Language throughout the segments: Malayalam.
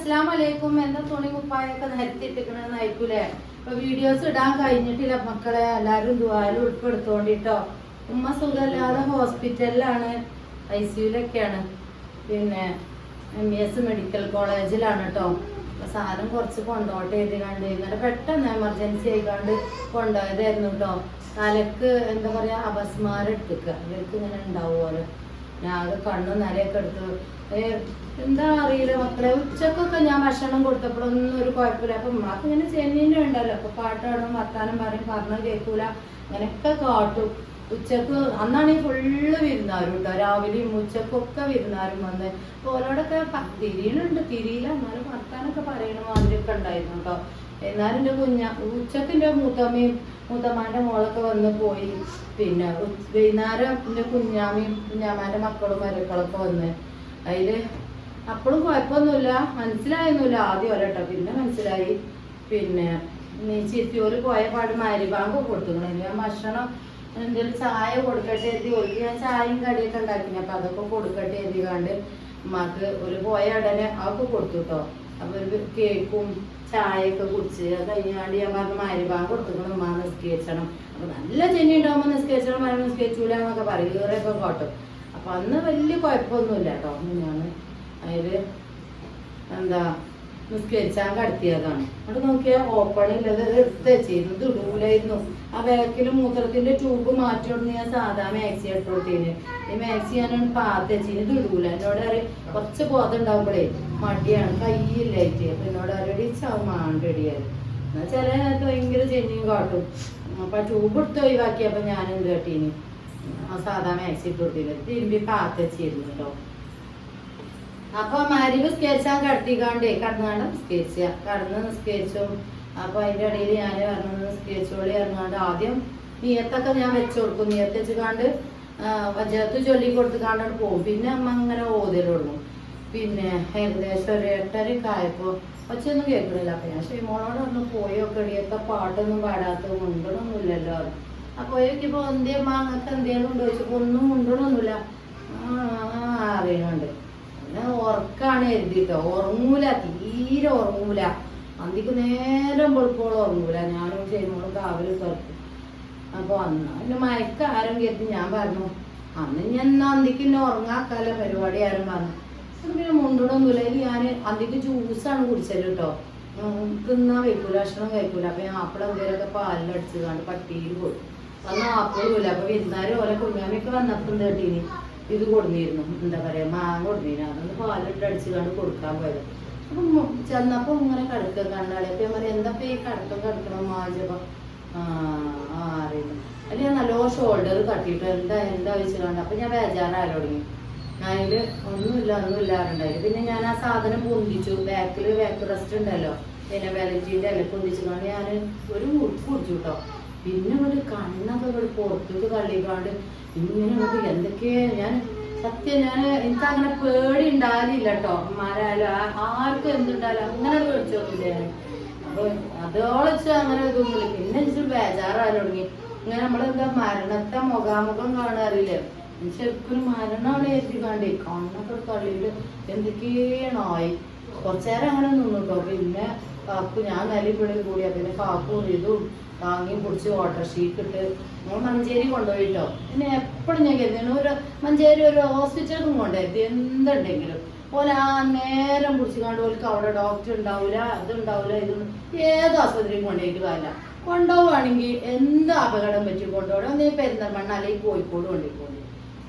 അസ്സലാമലൈക്കും. എന്താ തുണി കുപ്പായൊക്കെ നിരത്തിയിട്ടിരിക്കണെന്നായിരിക്കൂലേ? ഇപ്പൊ വീഡിയോസ് ഇടാൻ കഴിഞ്ഞിട്ടില്ല മക്കളെ. എല്ലാരും ദുആയിൽ ഉൾപ്പെടുത്തോണ്ടിട്ടോ. ഉമ്മ സുഖമില്ലാതെ ഹോസ്പിറ്റലിലാണ്, ICUലൊക്കെയാണ്. പിന്നെ MES മെഡിക്കൽ കോളേജിലാണ് കേട്ടോ. സാധനം കുറച്ച് കൊണ്ടോട്ടെ എഴുതിക്കാണ്ട് ഇന്നലെ പെട്ടെന്ന് എമർജൻസി ആയിക്കാണ്ട് കൊണ്ടുപോയതായിരുന്നു കേട്ടോ. തലക്ക് എന്താ പറയാ അപസ്മാരം എടുക്കുക, ഇവർക്ക് ഇങ്ങനെ ഉണ്ടാവുമല്ലോ. ഞാൻ കണ്ണും നിലയൊക്കെ എടുത്തു. എന്താ അറിയില്ല മക്കളെ. ഉച്ചക്കൊക്കെ ഞാൻ ഭക്ഷണം കൊടുത്തപ്പോഴൊന്നും ഒരു കുഴപ്പമില്ല. അപ്പൊ ഉമ്മാക്ക് ഇങ്ങനെ ചെന്നീൻ്റെ ഉണ്ടല്ലോ, അപ്പൊ പാട്ടാടും വർത്താനം പറഞ്ഞാൽ കേൾക്കൂല, അങ്ങനെയൊക്കെ കാട്ടും. ഉച്ചക്ക് അന്നാണെങ്കിൽ ഫുള്ള് വിരുന്നാരും കേട്ടോ. രാവിലെയും ഉച്ചക്കൊക്കെ വിരുന്നാരും വന്ന്. അപ്പോൾ ഓരോടൊക്കെ തിരിയില്ല, എന്നാലും വർത്താനൊക്കെ പറയണ മാതിരിയൊക്കെ ഉണ്ടായിരുന്നു കേട്ടോ. എന്നാലും എൻ്റെ ഉച്ചക്ക് എൻ്റെ മൂത്തമ്മാൻ്റെ മോളൊക്കെ വന്ന് പോയി. പിന്നെ വൈകുന്നേരം എൻ്റെ കുഞ്ഞാമാൻ്റെ മക്കളും മരുക്കളൊക്കെ വന്ന്. അതിൽ അപ്പോഴും കുഴപ്പമൊന്നുമില്ല, മനസ്സിലായൊന്നുമില്ല ആദ്യം കേട്ടോ. പിന്നെ മനസ്സിലായി. പിന്നെ ചിത്തിയോര് പോയ പാട് മരിബാങ്ക് കൊടുത്തുക്കണം. ഞാൻ ഭക്ഷണം എന്തെങ്കിലും ചായ കൊടുക്കട്ടെ എഴുതി ഒഴുകി. ഞാൻ ചായയും കടിയൊക്കെ ഉണ്ടാക്കിന്. അപ്പം അതൊക്കെ കൊടുക്കട്ടെ എഴുതിക്കാണ്ട് ഉമ്മാക്ക് ഒരു പോയ ഉടനെ അതൊക്കെ കൊടുത്തു കേട്ടോ. അപ്പോൾ ഒരു കേക്കും ചായയൊക്കെ കുടിച്ച് അത് കഴിഞ്ഞാണ്ട് ഞാൻ പറഞ്ഞ മരിബാങ്ക് കൊടുത്തുക്കണം, ഉമ്മ നിസ്കരിച്ചണം. അപ്പോൾ നല്ല ചെന്നി ഉണ്ടാകുമ്പോൾ നിസ്കരിച്ചണം, മരം നിസ്കരിച്ചൂല എന്നൊക്കെ പറയും, കയറൊക്കെ കോട്ടും. അപ്പം അന്ന് വലിയ കുഴപ്പമൊന്നുമില്ല കേട്ടോ. ഞാൻ അതിൽ എന്താ നിസ്കരിച്ചാൽ കടത്തിയതാണ്. അവിടെ നോക്കിയാൽ ഓപ്പണില്ലത് എടുത്ത് വെച്ചിരുന്നു, ഇത് ഇടൂലായിരുന്നു. ആ ബാക്കിൽ മൂത്രത്തിന്റെ ട്യൂബ് മാറ്റിയോണ്ട് ഞാൻ സാധാ മാക്സി ഇട്ടോട്ടീന്. ഈ മാക്സി ഞാനാണ് പാത്ത് വെച്ചിന്, ഇത് ഇടൂല. എന്നോട് അറിയാം കുറച്ച് ബോധം ഉണ്ടാവുമ്പോഴേ മടിയാണ്, കയ്യില്ലായിട്ട്. അപ്പൊ എന്നോട് അറിയടി ചമാണ്ടടിയായി. എന്നാൽ ചില നേരത്ത് ഭയങ്കര ചെന്നിയും കാട്ടും. അപ്പൊ ആ ട്യൂബ് എടുത്ത് ഒഴിവാക്കിയപ്പോ ഞാൻ എന്ത് കേട്ടീന്, സാധാ മാക്സി ഇട്ടോട്ടീന് തിരുമ്പി പാത്ത് വെച്ചിരുന്നു കേട്ടോ. അപ്പൊ മരിവ് നിസ്കരിച്ചാൽ കടത്തിക്കാണ്ടേ കടന്നാണ്ട് നിസ്കരിച്ചു. അപ്പൊ അതിന്റെ ഇടയിൽ ഞാൻ പറഞ്ഞത് നിസ്കരിച്ചോളി ഇറങ്ങാണ്ട് ആദ്യം നിയത്തൊക്കെ ഞാൻ വെച്ചു കൊടുക്കും. നിയത്ത് വെച്ചുകാണ്ട് വജത്ത് ചൊല്ലി കൊടുത്തുകാണ്ടാണ് പോകും. പിന്നെ അമ്മ അങ്ങനെ ഓതലുള്ളൂ. പിന്നെ ഏകദേശം ഒരു 8:30 ആയപ്പോ ഒച്ചയൊന്നും കേൾക്കണില്ല. അപ്പൊ ഞാൻ ശ്രീമോളോട് ഒന്ന് പോയൊക്കെ ഇടിയൊക്കെ പാട്ടൊന്നും പാടാത്ത മുണ്ടണമൊന്നുമില്ലല്ലോ. അപ്പൊ പോയോക്കിയപ്പോ എന്തേമ്മ അങ്ങനത്തെ എന്തേലും ഉണ്ടോ ചോദിച്ചപ്പോ ഒന്നും മുണ്ടണമൊന്നുമില്ല. അറിയണുണ്ട്. പിന്നെ ഉറക്കാണ് എഴുതിട്ടോ. ഉറങ്ങൂല, തീരെ ഉറങ്ങൂല. അന്തിക്ക് നേരം വെളുപ്പോളം ഉറങ്ങൂല. ഞാനും ചെയ്യുമ്പോഴും കാവല് തുറക്കും. അപ്പൊ അന്ന് പിന്നെ മയക്കാരം കരുതി ഞാൻ പറഞ്ഞു അന്ന് ഞാൻ അന്തിക്ക് എന്നെ ഉറങ്ങാക്കാല പരിപാടി ആരും പറഞ്ഞു. പിന്നെ മുണ്ടണമൊന്നുമില്ല. അതിൽ ഞാൻ അന്തിക്ക് ജ്യൂസാണ് കുടിച്ചത് കേട്ടോ. തിന്നാൻ വയ്ക്കൂല, ഭക്ഷണം കഴിക്കൂല. അപ്പൊ ഞാൻ ആപ്പിൾ എന്തേലൊക്കെ പാലിലടിച്ച് കണ്ട് പട്ടിയിൽ പോയി. അന്ന് ആപ്പിളും ഇല്ല. അപ്പൊ വിരുന്നാരും ഓരോ കുഞ്ഞാമയൊക്കെ വന്നപ്പം കേട്ടീനി ഇത് കൊടുന്നിരുന്നു, എന്താ പറയാ മാങ്ങ കൊടുന്നിരുന്നു. അതൊന്ന് പാലിട്ട് അടിച്ച് കണ്ട് കൊടുക്കാൻ പോയത്. അപ്പം ചെന്നപ്പോ ഇങ്ങനെ കിടക്കുക കണ്ടാളെ. അപ്പൊ ഞാൻ പറയാം എന്താ ഈ കിടക്കണം മാജപ്പ അറിയുന്നു. അല്ലെ ഞാൻ നല്ലോ ഷോൾഡർ തട്ടിയിട്ട് എന്താ വെച്ച് കണ്ട. അപ്പൊ ഞാൻ ബേജാറായാലും തുടങ്ങി. അതിൽ ഒന്നുമില്ല ഉണ്ടായിരുന്നു. പിന്നെ ഞാൻ ആ സാധനം പൊന്തിച്ചു. ബാക്ക് റെസ്റ്റ് ഉണ്ടല്ലോ, പിന്നെ വെലറ്റീൻ്റെ ഇല പൊന്തിച്ചുകൊണ്ട് ഞാൻ ഒരു മുറുക്ക് കുടിച്ചു കേട്ടോ. പിന്നെ ഇവിടെ കണ്ണൊക്കെ ഇവിടെ പുറത്തേക്ക് തള്ളിക്കാണ്ട് ഇങ്ങനെ എന്തൊക്കെയാ. ഞാൻ സത്യം എനിക്കങ്ങനെ പേടി ഉണ്ടാകലില്ല കേട്ടോ. അമ്മമാരായാലും ആർക്കും എന്തുണ്ടായാലും അങ്ങനെ പേടിച്ചൊന്നുമില്ല ഞാൻ. അപ്പൊ അതോളം അങ്ങനെ ഇതൊന്നുമില്ല. പിന്നെ എനിക്ക് ബേജാറായാലും തുടങ്ങി. ഇങ്ങനെ നമ്മളെന്താ മരണത്തെ മുഖാമുഖം കാണാറില്ലേ, ശരിക്കും മരണമാണ് എത്തിക്കാണ്ടേ. കണ്ണൊക്കെ തള്ളിയിട്ട് എന്തൊക്കെയാണായി. കുറച്ചേരം അങ്ങനെ നിന്നു കേട്ടോ. പിന്നെ കാക്കു ഞാൻ നിലപ്പിള്ളി കൂടിയാ. പിന്നെ കാക്കും ഇതും വാങ്ങി പിടിച്ച് വാട്ടർ ഷീറ്റ് ഇട്ട് നമ്മൾ മഞ്ചേരി കൊണ്ടുപോയിട്ടോ. പിന്നെ എപ്പോഴും ഞാൻ കരുതുന്നു ഒരു മഞ്ചേരി ഒരു ഹോസ്പിറ്റലിലും കൊണ്ടുപോയത് എന്തുണ്ടെങ്കിലും പോലെ ആ നേരം പിടിച്ച് കണ്ട് ഓർക്ക് അവിടെ ഡോക്ടർ ഉണ്ടാവില്ല, അതുണ്ടാവില്ല, ഇതൊന്നും ഏത് ആശുപത്രിയും കൊണ്ടുപോയിട്ട് കാര്യമില്ല. കൊണ്ടുപോവുകയാണെങ്കിൽ എന്ത് അപകടം പറ്റി കൊണ്ടുപോകണം. ഒന്നീ പെരിന്തൽമണ്ണ അല്ലെങ്കിൽ കോഴിക്കോട് കൊണ്ടുപോയി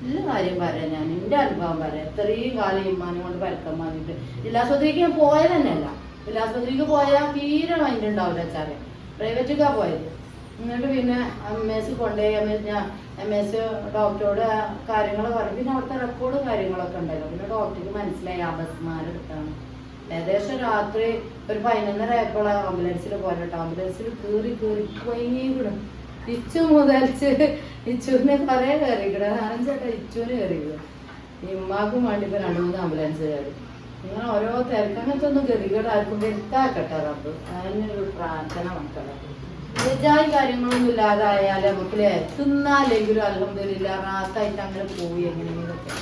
എല്ലാ കാര്യം പറയാം. ഞാൻ എൻ്റെ അനുഭവം പറയാം. ഇത്രയും കാലം ഇമ്മാനെ കൊണ്ട് പരക്കം വന്നിട്ട് ജില്ലാസ്പത്രിക്ക് ഞാൻ പോയത് തന്നെയല്ല. ജില്ലാസ്പത്രിക്ക് പോയാൽ തീരെ മൈൻഡ് ഉണ്ടാവില്ല വെച്ചാൽ പ്രൈവറ്റിക്കാണ് പോയത്. എന്നിട്ട് പിന്നെ MS കൊണ്ടുപോയി MS ഡോക്ടറോട് കാര്യങ്ങൾ പറയും. പിന്നെ അവിടുത്തെ റെക്കോർഡും കാര്യങ്ങളൊക്കെ ഉണ്ടല്ലോ. പിന്നെ ഡോക്ടർക്ക് മനസ്സിലായി അപസ്മാരം എടുത്താണ്. ഏകദേശം രാത്രി ഒരു 11:30 ആയപ്പോൾ ആംബുലൻസിൽ പോരട്ടോ. ആംബുലൻസിൽ കയറി കൊയിങ്ങിക്കണം. ഇച്ചു മുതൽച്ച് ഇച്ചുവിനെ കുറേ കയറിക്കണം. ചേട്ടാ ഇച്ചുവിന് കയറിയത് ഇമ്മാക്കും വേണ്ടി ഇപ്പൊ 2-3 ആംബുലൻസ് കയറി. നിങ്ങൾ ഓരോ തിരക്കങ്ങനത്തെ ഒന്നും ഗതികേട് ആർക്കും വരുത്താക്കട്ടെ റബ്ബ്. അതിനൊരു പ്രാർത്ഥന മക്കളെ. വിജായി കാര്യങ്ങളൊന്നും ഇല്ലാതായാലും നമുക്ക് തിന്നാലെങ്കിലും അൽഹംദുലില്ലാ റാത്തായിട്ട് അങ്ങനെ പോയി എങ്ങനെയെങ്കിലൊക്കെ.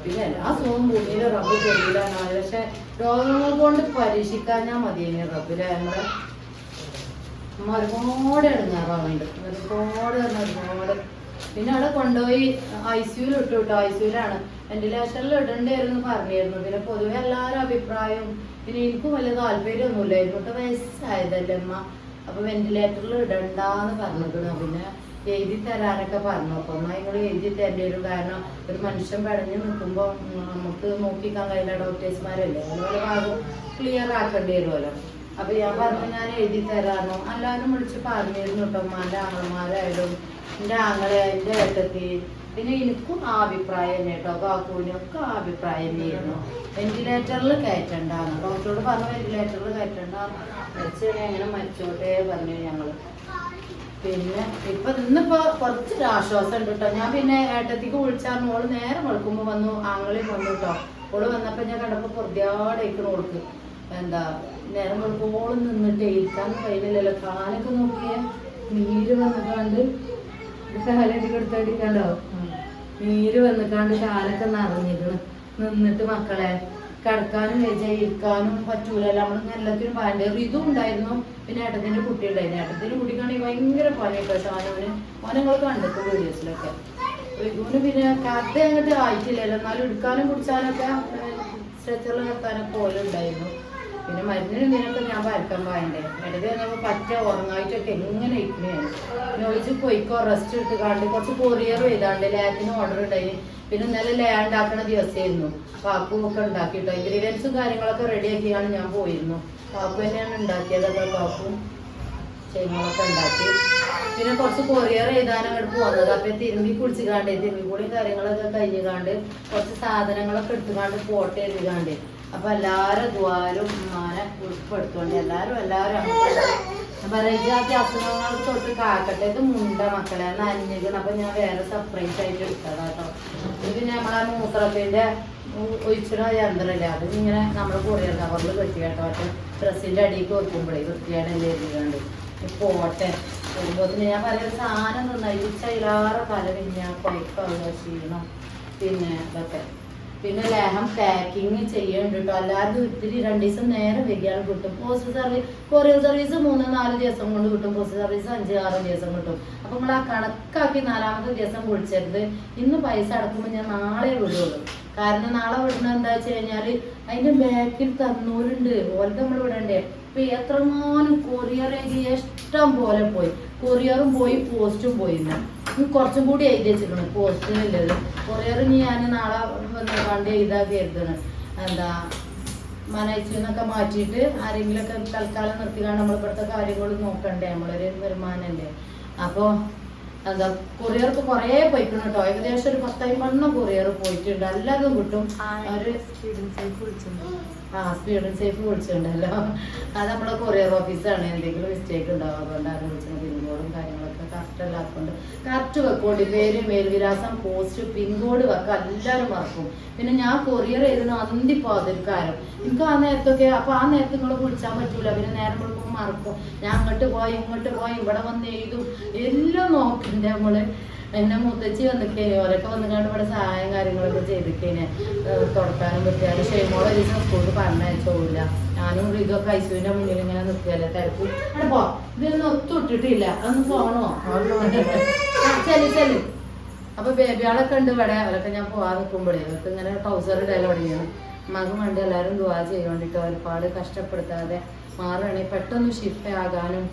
പിന്നെ എല്ലാ സുഖവും ഭൂമിയിലെ റബ്ബ് തരില്ലാണ്. പക്ഷെ രോഗങ്ങൾ കൊണ്ട് പരീക്ഷിക്കാഞ്ഞാൽ മതിയേനെ റബ്ബിലെ നമ്മളെ ഒരുപാട് ഇടങ്ങാറാവുന്നുണ്ട്. ഒരുപാട് പിന്നെ അവിടെ കൊണ്ടുപോയി ICU ഇട്ടു കേട്ടോ. ICU വെന്റിലേഷനിൽ ഇടണ്ടായിരുന്നു പറഞ്ഞിരുന്നു. പിന്നെ പൊതുവെ എല്ലാവരും അഭിപ്രായവും പിന്നെ എനിക്കും വലിയ താല്പര്യമൊന്നുമില്ലായിരുന്നു കേട്ടോ. വയസ്സായതല്ലേ അമ്മ. അപ്പൊ വെന്റിലേറ്ററിൽ ഇടണ്ടാന്ന് പറഞ്ഞിരുന്നു. പിന്നെ എഴുതി തരാനൊക്കെ പറഞ്ഞു. അപ്പൊ എന്നാൽ നിങ്ങൾ എഴുതി തരേണ്ടി വരും. കാരണം ഒരു മനുഷ്യൻ പടഞ്ഞു നിൽക്കുമ്പോൾ നമുക്ക് നോക്കിക്കാൻ കഴിയില്ല. ഡോക്ടേഴ്സ്മാരല്ലേ അതുപോലെ ഭാഗം ക്ലിയർ ആക്കേണ്ടി വരുമല്ലോ. അപ്പൊ ഞാൻ പറഞ്ഞു ഞാൻ എഴുതി തരാനോ. എല്ലാവരും വിളിച്ച് പറഞ്ഞിരുന്നു കേട്ടോ. ഉമ്മാൻ്റെ ആങ്ങളമാരായാലും എൻ്റെ ആങ്ങളെ എൻ്റെ ഏട്ടത്തി പിന്നെ എനിക്കും ആ അഭിപ്രായം തന്നെ കേട്ടോ. കാക്കൂവിനൊക്കെ ആ അഭിപ്രായം തന്നെയായിരുന്നു. വെന്റിലേറ്ററിൽ കയറ്റണ്ടാന്ന് ഡോക്ടറോട് പറഞ്ഞു. വെന്റിലേറ്ററിൽ കയറ്റണ്ട മരിച്ചേ എങ്ങനെ മരിച്ചോട്ടെ പറഞ്ഞു ഞങ്ങള്. പിന്നെ ഇന്നിപ്പോ കുറച്ചൊരു ആശ്വാസം ഉണ്ട് കേട്ടോ. ഞാൻ പിന്നെ ഏട്ടത്തിക്ക് വിളിച്ചാൽ ഓള് നേരം വെളുക്കുമ്പോ വന്നു. ആങ്ങളെയും വന്നു കേട്ടോ. ഓള് വന്നപ്പോ ഞാൻ കണ്ടപ്പോ പൊറുതിയാടേക്കണ ഓൾക്ക് എന്താ നേരം വെളുക്കോളം നിന്നിട്ട് ഇരിക്കാൻ കഴിയില്ലല്ലോ. കാലൊക്കെ നോക്കിയ നീര് വന്നിക്കാണ്ട് കാലടി കൊടുത്തടിക്കണ്ടോ. നീര് വന്നിക്കാണ്ട് കാലൊക്കെ നിറഞ്ഞിക്കണ്. നിന്നിട്ട് മക്കളെ കിടക്കാനും ഇരിക്കാനും പറ്റൂലല്ലോ. നമ്മൾ എല്ലാത്തിനും പാൻ്റെ ഇതും ഉണ്ടായിരുന്നു. പിന്നെ ഏട്ടത്തിന്റെ കുട്ടി ഉണ്ടായിരുന്നു. ഏട്ടത്തിന്റെ കുട്ടിക്കാണെങ്കിൽ ഭയങ്കര പണിയൊക്കെ. ഷാനുവിന് ഓനങ്ങൾ കണ്ടിട്ട് വീഡിയോസിലൊക്കെ. റിതുവിന് പിന്നെ കഥ അങ്ങോട്ട് ആയിട്ടില്ലല്ലോ. എന്നാലും എടുക്കാനും കുടിച്ചാനൊക്കെ സ്ട്രെച്ചറിൽ നിർത്താനൊക്കെ പോലെ ഉണ്ടായിരുന്നു. പിന്നെ മരുന്നിനും ഇതിനൊക്കെ ഞാൻ പരക്കാൻ പോയണ്ടേ. ഇടയ്ക്ക് വന്നപ്പോൾ പറ്റ ഉറങ്ങായിട്ടൊക്കെ എങ്ങനെ ഇരിക്കണേയാണ്. നോയിച്ച് പോയിക്കോ റെസ്റ്റ് എടുത്ത് കാണ്ട് കുറച്ച് കൊറിയർ ചെയ്താണ്ട് ലാബിന് ഓർഡർ ഉണ്ടായി. പിന്നെ ഇന്നലെ ലേ ഉണ്ടാക്കണ ദിവസമായിരുന്നു. കാക്കും ഒക്കെ ഉണ്ടാക്കിട്ടോ. ഇൻഗ്രീഡിയൻസും കാര്യങ്ങളൊക്കെ റെഡിയാക്കിയാണ് ഞാൻ പോയിരുന്നു. കാക്കു തന്നെയാണ് ഉണ്ടാക്കിയതൊക്കെ. കാക്കും ചെയ്യുന്നതൊക്കെ ഉണ്ടാക്കി. പിന്നെ കുറച്ച് കൊറിയർ ചെയ്താൻ അങ്ങോട്ട് പോകുന്നത്. അപ്പൊ തിരുമ്പി കുളിച്ച് തിരുമ്പി കൂടി കാര്യങ്ങളൊക്കെ കഴിഞ്ഞുകാണ്ട് കുറച്ച് സാധനങ്ങളൊക്കെ എടുത്തുകാണ്ട് ഫോട്ടോ എഴുതിക്കാണ്ട്. അപ്പൊ എല്ലാരും ദ്വാരും ഉമ്മാനെ ഉൾപ്പെടുത്തോണ്ട് എല്ലാരും പറയാ അസുഖങ്ങൾ തൊട്ട് കാക്കട്ടെ. ഇത് മുണ്ട മക്കളെ നനഞ്ഞിക്കണം. അപ്പൊ ഞാൻ വേറെ സെപ്പറേറ്റ് ആയിട്ട് എടുത്തതാട്ടോ. ഇത് പിന്നെ നമ്മളെ മൂത്രത്തിന്റെ ഒഴിച്ചിട യന്ത്രമില്ല. അത് ഇങ്ങനെ നമ്മൾ കൊറിയർ കവറിൽ കെട്ടി കേട്ടോ. മറ്റേ ഡ്രസ്സിന്റെ അടിക്ക് വെക്കുമ്പോഴേ വൃത്തിയാടല്ലേ എഴുതിക്കാണ്ട് പോട്ടെ വരുമ്പോൾ ഞാൻ പറയുന്ന സാധനം നന്നായി ചൈലാറെ പല പിന്നെ കൊയ്ക്കാവുക ക്ഷീണം പിന്നെ ഇതൊക്കെ. പിന്നെ ലേഹം പാക്കിങ് ചെയ്യുന്നുണ്ട് കേട്ടോ. എല്ലാവരും ഇത്തിരി 2 ദിവസം നേരം വൈകിയാണ് കിട്ടും. പോസ്റ്റ് സർവീസ് കൊറിയർ സർവീസ് 3-4 ദിവസം കൊണ്ട് കിട്ടും. പോസ്റ്റ് സർവീസ് 5-6 ദിവസം കിട്ടും. അപ്പൊ നമ്മൾ ആ കണക്കാക്കി 4ാമത്തെ ദിവസം വിളിച്ചത്. ഇന്ന് പൈസ അടക്കുമ്പോൾ ഞാൻ നാളെ വിടുള്ളൂ. കാരണം നാളെ വിടുന്നത് എന്താ വെച്ച് കഴിഞ്ഞാല് അതിന്റെ ബാക്കിൽ തന്നൂരുണ്ട്. ഓർക്ക് നമ്മൾ വിടണ്ടേ. ഇപ്പൊ എത്രമാനം കൊറിയർ ഇഷ്ടം പോലെ പോയി. കൊറിയറും പോയി പോസ്റ്റും പോയില്ല. കുറച്ചും കൂടി എഴുതി വെച്ചിരിക്കണം പോസ്റ്റിനുള്ളത്. കൊറിയർ ഞാൻ നാളെ വന്ന് കണ്ട് എഴുതാക്കി എഴുതണം. എന്താ മനസ്സിന്നൊക്കെ മാറ്റിയിട്ട് ആരെങ്കിലുമൊക്കെ തൽക്കാലം നിർത്തിക്കാണ്ട് നമ്മളിപ്പോഴത്തെ കാര്യങ്ങൾ നോക്കണ്ടേ. നമ്മളൊരു വരുമാനല്ലേ. അപ്പോൾ എന്താ കൊറിയർക്ക് കുറേ പോയിക്കണം കേട്ടോ. ഏകദേശം ഒരു 10-11 കൊറിയർ പോയിട്ടുണ്ട്. എല്ലാതും കിട്ടും. ഒരു സ്പീഡ് ആൻഡ് സേഫ് വിളിച്ചിട്ടുണ്ടല്ലോ. അത് നമ്മളെ കൊറിയർ ഓഫീസാണ്. എന്തെങ്കിലും മിസ്റ്റേക്ക് ഉണ്ടാവും. അതുകൊണ്ടാണ് വിളിച്ചത്. പിൻകോഡും കാര്യങ്ങളൊക്കെ കറക്റ്റ് അല്ലാത്തതുകൊണ്ട് കറക്റ്റ് വെക്കോണ്ടി. പേര് മേൽവിലാസം പോസ്റ്റ് പിൻകോഡ് വെക്കുക. എല്ലാവരും മറക്കും. പിന്നെ ഞാൻ കൊറിയർ ചെയ്തിരുന്നു അന്തിപ്പാതിരിക്കാരം. എനിക്ക് ആ നേരത്തൊക്കെ അപ്പൊ ആ നേരത്ത് നിങ്ങൾ വിളിച്ചാൻ പറ്റൂല. പിന്നെ നേരം വിളിക്കുമ്പോൾ മറക്കും. ഞാൻ അങ്ങോട്ട് പോയി ഇങ്ങോട്ട് പോയി ഇവിടെ വന്ന് എഴുതും എല്ലാം നോക്കണ്ടേ നമ്മള്. എന്നെ മുത്തച്ഛി വന്നിക്കേനെ. ഓരൊക്കെ വന്നുകൊണ്ട് ഇവിടെ സഹായം കാര്യങ്ങളൊക്കെ ചെയ്തിക്കേനെ. തുടക്കാനും പറ്റിയാലും ഷെയ്മോളെ ഒരു ദിവസം സ്കൂളിൽ പറഞ്ഞയച്ചോളില്ല. ഞാനും ഇതൊക്കെ ഐസുവിന്റെ മുന്നിൽ ഇങ്ങനെ നിൽക്കുകയല്ലേ തിരക്കും. അവിടെ പോ ഇതൊന്നും ഒത്തുവിട്ടിട്ടില്ല. അതൊന്ന് പോണോ ചെല്ലു. അപ്പൊ ബേബിയാളൊക്കെ ഉണ്ട് ഇവിടെ. അവരൊക്കെ ഞാൻ പോവാൻ നിൽക്കുമ്പോഴേ അവർക്ക് ഇങ്ങനെ ട്രൗസർ ഇടയിൽ തുടങ്ങിയാണ്. മകൻ വേണ്ടി എല്ലാവരും ദുആ ചെയ്യാൻ വേണ്ടിയിട്ട് ഒരുപാട് കഷ്ടപ്പെടുത്താതെ മാറുകയാണെങ്കിൽ പെട്ടെന്ന് ഷിഫ്റ്റ് ആകാനും.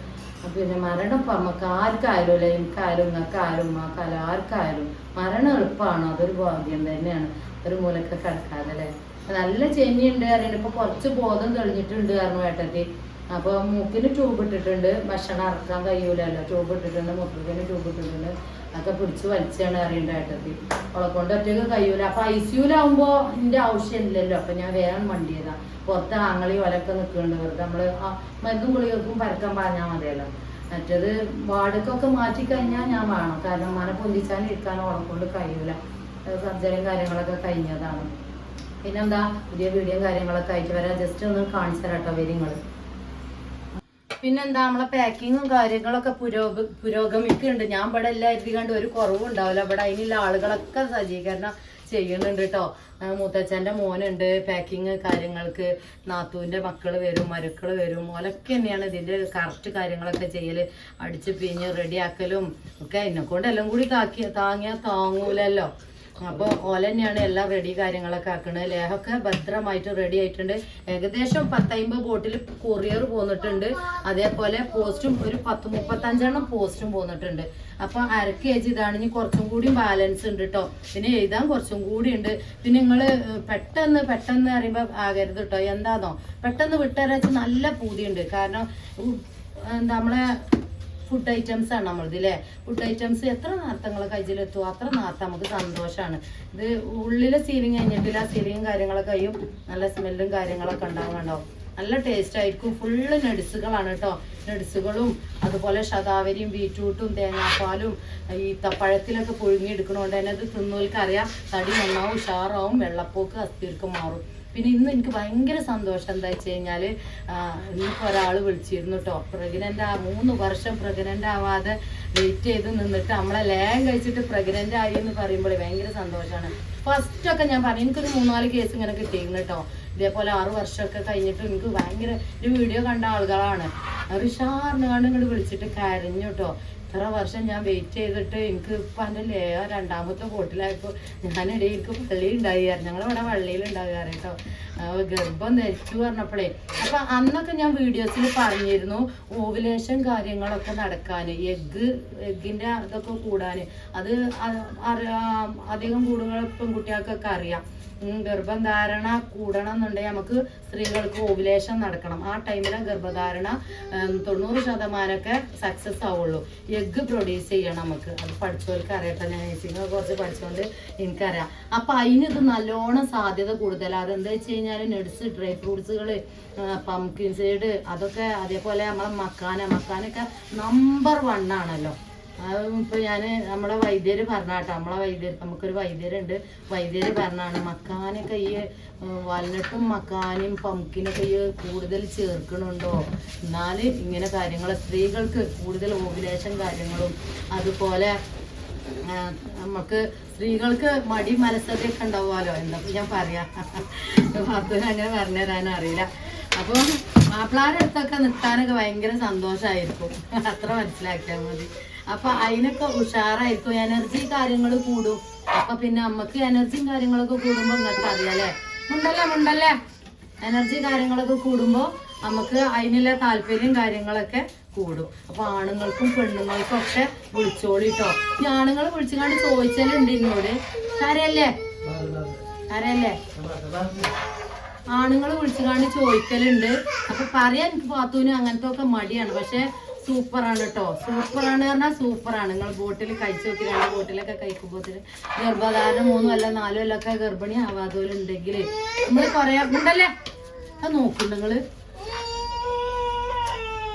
പിന്നെ മരണം ഇപ്പം നമുക്ക് ആർക്കായാലും അല്ലെ. എനിക്കായാലും നിങ്ങൾക്കായാലും ഉമ്മാക്കായാലും ആർക്കായാലും മരണം എളുപ്പമാണ്. അതൊരു ഭാഗ്യം തന്നെയാണ്. ഒരു മൂലൊക്കെ കിടക്കാതെ അല്ലേ. നല്ല ചെന്നിയുണ്ട് അറിയണ്ട. ഇപ്പൊ കുറച്ച് ബോധം തെളിഞ്ഞിട്ടുണ്ട് കാരണം ഏട്ടത്തി. അപ്പൊ മൂക്കിന് ട്യൂബ് ഇട്ടിട്ടുണ്ട്. ഭക്ഷണം ഇറക്കാൻ കഴിയൂലല്ലോ. ട്യൂബ് ഇട്ടിട്ടുണ്ട്. മൂത്രത്തിന് ട്യൂബ് ഇട്ടിട്ടുണ്ട്. അതൊക്കെ പിടിച്ച് വലിച്ചാണ് അറിയേണ്ട ഏട്ടത്തി. അവളെ കൊണ്ട് ഒറ്റയ്ക്ക് കഴിയൂല. അപ്പൊ ICUലാവുമ്പോ എന്റെ ആവശ്യമില്ലല്ലോ. അപ്പൊ ഞാൻ വേഗം വണ്ടിയതാ. പുറത്ത് ആങ്ങളി ഓലൊക്കെ നിൽക്കുന്നുണ്ട്. വെറുതെ നമ്മള് മരുന്നും ഗുളികൾക്കും പരക്കാൻ പറഞ്ഞാൽ മതിയല്ലോ. മറ്റേത് വാർഡൊക്കെ മാറ്റി കഴിഞ്ഞാൽ ഞാൻ വേണം. കാരണം മന പൊന്തിച്ചാലും ഇരിക്കാനോ ഓളെ കൊണ്ട് കഴിയൂല. സർജറിയും കാര്യങ്ങളൊക്കെ കഴിഞ്ഞതാണ്. പിന്നെന്താ പുതിയ വീഡിയോയും കാര്യങ്ങളൊക്കെ ആയിട്ട് വരാം. ജസ്റ്റ് ഒന്ന് കാണിച്ചു തരാട്ടോ കാര്യങ്ങൾ. പിന്നെന്താ നമ്മളെ പാക്കിങ്ങും കാര്യങ്ങളൊക്കെ പുരോഗമിക്കുന്നുണ്ട്. ഞാൻ ഇവിടെ എല്ലാം എത്തിക്കാണ്ട് ഒരു കുറവും ഉണ്ടാവില്ല. ഇവിടെ അതിനുള്ള ആളുകളൊക്കെ സജ്ജീകരണം ചെയ്യുന്നുണ്ട് കേട്ടോ. മൂത്തച്ഛൻ്റെ മോനുണ്ട് പാക്കിങ് കാര്യങ്ങൾക്ക്, നാത്തൂൻ്റെ മക്കൾ വരും, മരുക്കൾ വരും, ഓലൊക്കെ തന്നെയാണ് ഇതിൻ്റെ കറക്റ്റ് കാര്യങ്ങളൊക്കെ ചെയ്യൽ. അടിച്ച് പിഞ്ഞ് റെഡിയാക്കലും ഒക്കെ എന്നെക്കൊണ്ട് എല്ലാം കൂടി താങ്ങിയാൽ താങ്ങൂലല്ലോ. അപ്പോൾ ഓല തന്നെയാണ് എല്ലാം റെഡി കാര്യങ്ങളൊക്കെ ആക്കുന്നത്. ലേഹമൊക്കെ ഭദ്രമായിട്ട് റെഡി ആയിട്ടുണ്ട്. ഏകദേശം 10-50 ബോട്ടിൽ കൊറിയർ പോന്നിട്ടുണ്ട്. അതേപോലെ പോസ്റ്റും ഒരു 10-35 പോസ്റ്റും പോന്നിട്ടുണ്ട്. അപ്പോൾ 1/2 kg ഇതാണ്. ഇനി കുറച്ചും കൂടി ബാലൻസ് ഉണ്ട് കേട്ടോ. പിന്നെ എഴുതാൻ കുറച്ചും കൂടി ഉണ്ട്. പിന്നെ നിങ്ങൾ പെട്ടെന്ന് പറയുമ്പോൾ ആകരുത് കേട്ടോ. എന്താണോ പെട്ടെന്ന് വിട്ടരച്ച് നല്ല പൂതിയുണ്ട്. കാരണം നമ്മളെ ഫുഡ് ഐറ്റംസ് ആണ് നമ്മളത് അല്ലേ. ഫുഡ് ഐറ്റംസ് എത്ര നേരത്തങ്ങൾ കയ്യിലെത്തുമോ അത്ര നേരത്തെ നമുക്ക് സന്തോഷമാണ്. ഇത് ഉള്ളിലെ സീലിംഗ് കഴിഞ്ഞിട്ടില്ല, സീലിങ്ങും കാര്യങ്ങളൊക്കെ കഴിയും. നല്ല സ്മെല്ലും കാര്യങ്ങളൊക്കെ ഉണ്ടാവും. നല്ല ടേസ്റ്റ് ആയിരിക്കും. ഫുള്ള് നട്സുകളാണ് കേട്ടോ. നട്സുകളും അതുപോലെ ശതാവരിയും ബീറ്റ്റൂട്ടും തേങ്ങാപ്പാലും ഈ പഴത്തിലൊക്കെ പുഴുങ്ങിയെടുക്കണോണ്ട് തന്നെ അത് തിന്നോൽക്ക് അറിയാം. തടി നന്നാവും, ഉഷാറാവും, വെള്ളപ്പോക്ക് അസ്ഥിർക്ക് മാറും. പിന്നെ ഇന്ന് എനിക്ക് ഭയങ്കര സന്തോഷം എന്താ വെച്ച് കഴിഞ്ഞാൽ ഇന്നിപ്പോൾ ഒരാൾ വിളിച്ചിരുന്നു കേട്ടോ. 3 വർഷം പ്രഗ്നൻ്റ് ആവാതെ വെയിറ്റ് ചെയ്ത് നിന്നിട്ട് നമ്മളെ ലേഹം കഴിച്ചിട്ട് പ്രഗ്നൻ്റ് ആയി എന്ന് പറയുമ്പോൾ ഭയങ്കര സന്തോഷമാണ്. ഫസ്റ്റൊക്കെ ഞാൻ പറഞ്ഞു എനിക്കൊരു 3-4 കേസ് ഇങ്ങനെ കിട്ടിയിരുന്നു കേട്ടോ. ഇതേപോലെ 6 വർഷമൊക്കെ കഴിഞ്ഞിട്ട് എനിക്ക് ഭയങ്കര ഒരു വീഡിയോ കണ്ട ആളുകളാണ്. റിഷാറിന് കണ്ട് ഇങ്ങോട്ട് വിളിച്ചിട്ട് കരഞ്ഞു കേട്ടോ. ഇത്ര വർഷം ഞാൻ വെയിറ്റ് ചെയ്തിട്ട് എനിക്ക് ഇപ്പം എൻ്റെ ലേഹം 2ാമത്തെ ബോട്ടിലായപ്പോൾ ഞാനിടയിൽ എനിക്ക് പള്ളി ഉണ്ടാകാറ്. ഞങ്ങളിവിടെ വള്ളിയിലുണ്ടാകാറ് കേട്ടോ. ഗർഭം ധരിച്ചു പറഞ്ഞപ്പോഴേ. അപ്പം അന്നൊക്കെ ഞാൻ വീഡിയോസിൽ പറഞ്ഞിരുന്നു ഓവുലേഷൻ കാര്യങ്ങളൊക്കെ നടക്കാൻ, എഗ്ഗിൻ്റെ ഇതൊക്കെ കൂടാൻ. അത് അധികം കൂടുതൽ പെൺകുട്ടികൾക്കൊക്കെ അറിയാം. ഗർഭം ധാരണ കൂടണം എന്നുണ്ടെങ്കിൽ നമുക്ക് സ്ത്രീകൾക്ക് ഓവുലേഷൻ നടക്കണം. ആ ടൈമിൽ ഗർഭധാരണ 90% സക്സസ് ആവുള്ളൂ. എഗ്ഗ് പ്രൊഡ്യൂസ് ചെയ്യണം നമുക്ക്. അത് പഠിച്ചവർക്ക് അറിയട്ടെ. ഞാൻ നഴ്സിംഗ് കുറച്ച് പഠിച്ചുകൊണ്ട് എനിക്കറിയാം. അപ്പം അതിനിത് നല്ലോണം സാധ്യത കൂടുതലാണ്. അതെന്താ വെച്ച് കഴിഞ്ഞാൽ നട്സ്, ഡ്രൈ ഫ്രൂട്ട്സുകൾ, പംകിൻ സീഡ്, അതൊക്കെ അതേപോലെ നമ്മളെ മക്കാനൊക്കെ നമ്പർ 1 ആണല്ലോ. ഇപ്പോൾ ഞാൻ നമ്മളെ വൈദ്യര് പറഞ്ഞാട്ടോ. നമുക്കൊരു വൈദ്യരുണ്ട്. വൈദ്യര് പറഞ്ഞാണ് മക്കാനൊക്കെ ഈ വാൽനട്ടും മക്കാനും പംകിനൊക്കെ ഈ കൂടുതൽ ചേർക്കണുണ്ടോ, എന്നാൽ ഇങ്ങനെ കാര്യങ്ങൾ സ്ത്രീകൾക്ക് കൂടുതൽ ഓവുലേഷൻ കാര്യങ്ങളും അതുപോലെ നമുക്ക് സ്ത്രീകൾക്ക് മടി മനസ്സൊക്കെ ഉണ്ടാവുമല്ലോ. എന്താ ഞാൻ പറയാം, ഭർത്തന് അങ്ങനെ പറഞ്ഞു തരാനും അറിയില്ല. അപ്പോൾ മാപ്പിളാരുടെ അടുത്തൊക്കെ നിൽക്കാനൊക്കെ ഭയങ്കര സന്തോഷമായിരിക്കും. അത്ര മനസ്സിലാക്കിയാൽ മതി. അപ്പൊ അതിനൊക്കെ ഉഷാറായിരിക്കും. എനർജി കാര്യങ്ങൾ കൂടും. അപ്പൊ പിന്നെ നമുക്ക് എനർജിയും കാര്യങ്ങളൊക്കെ കൂടുമ്പോ നിങ്ങൾക്ക് അറിയാലേ. മുണ്ടല്ലേ എനർജി കാര്യങ്ങളൊക്കെ കൂടുമ്പോ നമുക്ക് അതിനുള്ള താല്പര്യം കാര്യങ്ങളൊക്കെ കൂടും. അപ്പൊ ആണുങ്ങൾക്കും പെണ്ണുങ്ങൾക്കും ഒക്കെ വിളിച്ചോളിട്ടോ. ഈ ആണുങ്ങൾ വിളിച്ചുകൊണ്ട് ചോദിച്ചാലുണ്ട് എന്നോട് കരയല്ലേ ആണുങ്ങൾ വിളിച്ചുകൊണ്ട് ചോദിക്കലുണ്ട്. അപ്പൊ പറയാൻ എനിക്ക് പാത്തൂന് അങ്ങനത്തെ ഒക്കെ മടിയാണ്. പക്ഷെ സൂപ്പറാണ് കേട്ടോ. സൂപ്പറാണ് പറഞ്ഞാൽ സൂപ്പറാണ്. നിങ്ങൾ ബോട്ടിൽ കഴിച്ചു നോക്കി. 2 ബോട്ടിലൊക്കെ കഴിക്കുമ്പോൾ ഗർഭധാരണം 3 അല്ല 4 കൊല്ലമൊക്കെ ഗർഭിണി ആവാത്തവരുണ്ടെങ്കിൽ നമ്മൾ പറയാറുണ്ടല്ലേ. അത് നോക്കുന്നുണ്ട് നിങ്ങള്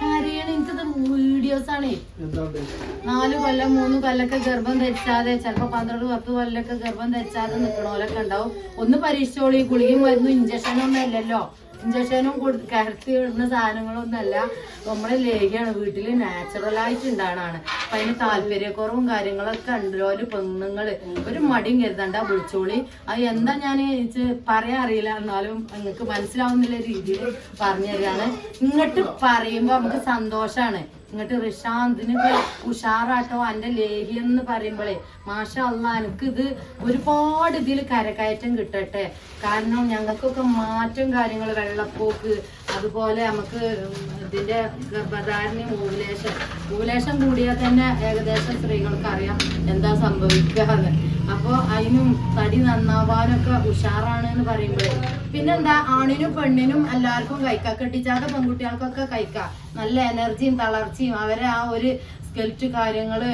കാര്യമാണ്. എനിക്കത് വീഡിയോസാണേ. 4 കൊല്ലം 3 കൊല്ലൊക്കെ ഗർഭം ധരിച്ചാതെ, ചിലപ്പോൾ 12-10 കൊല്ലൊക്കെ ഗർഭം ധരിച്ചാതെ നിൽക്കണോലൊക്കെ ഉണ്ടാവും. ഒന്ന് പരീക്ഷിച്ചോളി. ഗുളികയും മരുന്നും ഇഞ്ചക്ഷനൊന്നും അല്ലല്ലോ. ഇഞ്ചക്ഷനും കരത്തി ഇടുന്ന സാധനങ്ങളൊന്നുമല്ല. നമ്മളെ ലേഖയാണ് വീട്ടിൽ നാച്ചുറലായിട്ട് ഉണ്ടാകണതാണ്. അപ്പം അതിന് താല്പര്യക്കുറവും കാര്യങ്ങളൊക്കെ ഉണ്ടല്ലോ. ഒരു പെണ്ണുങ്ങൾ ഒരു മടിയും കരുതണ്ട, വിളിച്ചോളി. അത് എന്താ ഞാൻ പറയാൻ അറിയില്ല, എന്നാലും നിങ്ങൾക്ക് മനസ്സിലാവുന്നില്ല രീതിയിൽ പറഞ്ഞു തരികയാണ്. ഇങ്ങോട്ട് പറയുമ്പോൾ നമുക്ക് സന്തോഷമാണ്. ഇങ്ങോട്ട് റിഷാന്തിനൊക്കെ ഉഷാറാട്ടോ എൻ്റെ ലേഹ്യം എന്ന് പറയുമ്പോഴേ മാഷാ അള്ളാ എനിക്കിത് ഒരുപാട് ഇതിൽ കരകയറ്റം കിട്ടട്ടെ. കാരണം ഞങ്ങൾക്കൊക്കെ മാറ്റം കാര്യങ്ങൾ, വെള്ളപ്പോക്ക്, അതുപോലെ നമുക്ക് ഇതിൻ്റെ ഗർഭധാരണയും ഓവുലേഷൻ കൂടിയാൽ തന്നെ ഏകദേശം സ്ത്രീകൾക്ക് അറിയാം എന്താ സംഭവിക്കാന്ന്. അപ്പോൾ അതിനും തടി നന്നാവാനൊക്കെ ഉഷാറാണ് എന്ന് പറയുമ്പോഴേ പിന്നെന്താ ആണിനും പെണ്ണിനും എല്ലാവർക്കും കഴിക്കാം. കെട്ടിച്ചാത്ത പെൺകുട്ടികൾക്കൊക്കെ കഴിക്കാം. നല്ല എനർജിയും തളർച്ചയും അവരെ ആ ഒരു സ്കെൽറ്റ് കാര്യങ്ങള്,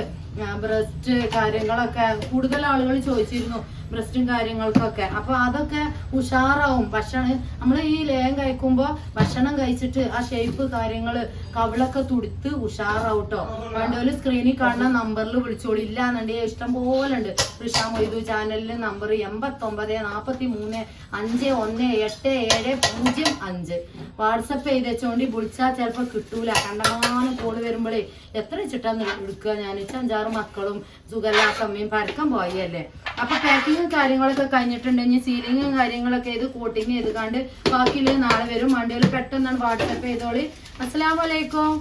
ബ്രസ്റ്റ് കാര്യങ്ങളൊക്കെ കൂടുതൽ ആളുകൾ ചോദിച്ചിരുന്നു. ബ്രസ്റ്റും കാര്യങ്ങൾക്കൊക്കെ അപ്പൊ അതൊക്കെ ഉഷാറാവും. ഭക്ഷണം നമ്മൾ ഈ ലേഹം കഴിക്കുമ്പോൾ ഭക്ഷണം കഴിച്ചിട്ട് ആ ഷേപ്പ് കാര്യങ്ങള് കവിളൊക്കെ തുടുത്ത് ഉഷാറാവും കേട്ടോ. വേണ്ടവര് സ്ക്രീനിൽ കാണുന്ന നമ്പറിൽ വിളിച്ചോളി. ഇല്ലാന്നുണ്ടെങ്കിൽ ഇഷ്ടം പോലെ ഉണ്ട്. റിഷാ മൊയ്തു ചാനലിലെ നമ്പർ 8943518705 വാട്സപ്പ് ചെയ്ത് വെച്ചോണ്ടി. വിളിച്ചാൽ ചിലപ്പോൾ കിട്ടൂല. കണ്ടമാനം കോള് വരുമ്പോഴേ എത്ര വെച്ചിട്ടാന്ന് എടുക്കുക. ഞാൻ 5-6 മക്കളും സുഖല്ലാത്ത അമ്മയും പരക്കം പോയല്ലേ. അപ്പൊ പാക്കിങ് പെയിന്റിങ്ങും കാര്യങ്ങളൊക്കെ കഴിഞ്ഞിട്ടുണ്ടെങ്കിൽ സീലിങ്ങും കാര്യങ്ങളൊക്കെ ഇത് കോട്ടിങ് ചെയ്ത് കണ്ട് ബാക്കിയുള്ളത് നാളെ വരും. വണ്ടിയിൽ പെട്ടെന്നാണ് വാട്സപ്പ് ചെയ്തോളി. അസ്സലാമു അലൈക്കും.